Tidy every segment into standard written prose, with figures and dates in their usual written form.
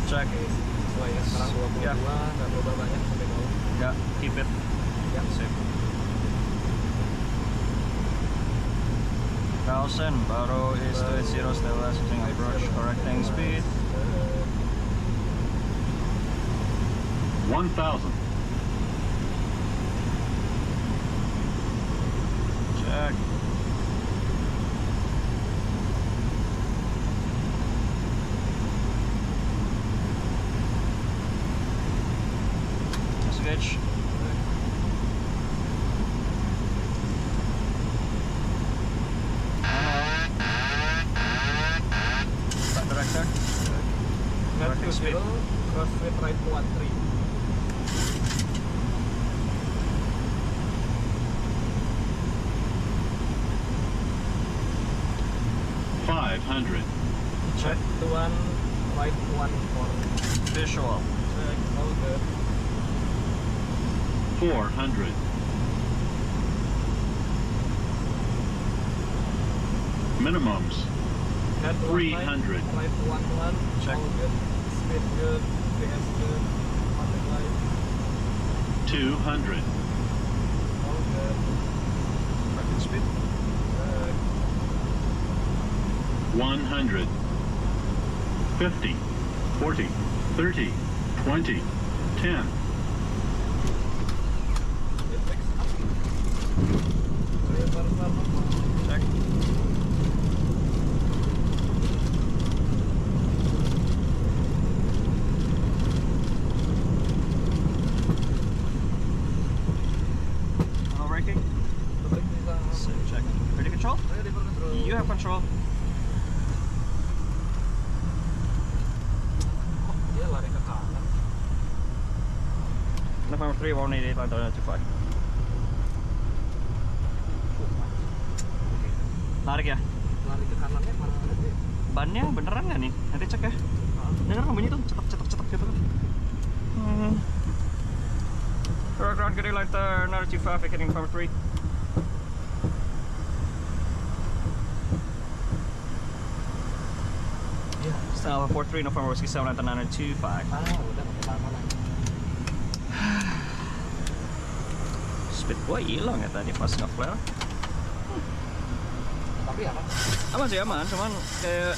Cek. Sesuai ya, sekarang 22, Ya. nggak berubah banyak sampai bawah. Ya, keep it. Ya. Sip. 1000, baru is 280 Stella, switching approach, correcting speed. 1000. Check. Gauge. Back director. Correcting speed. Crosswind right 13. Check. To one right 14. Visual. Check, all good. 400. Minimums. Head 300. Right 11. Check. All good. Speed good. PS good. Contact light. 200. All good. Correcting speed. Check. 100. 50. 40. 30. 20. 10. Check. Auto braking. Sip, check. Ready control? Ready for control. You have control. Dia lari ke kanan. November 3, 188, line 25. Tarik ya? Lari ke kanannya mana nanti? Bannya beneran nggak nih? Nanti cek ya. Dengar nggak bunyi tuh? Cetak gitu kan? Ground getting line 925, vacating November 3. Iya. Stand 43, November Whiskey 7, line 925. Ah, udah pakai lama lagi. Speed gua hilang ya tadi pas nge-flare. Tapi apa? Aman sih, aman, cuman kayak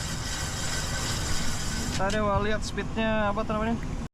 tadi awal lihat speednya apa namanya?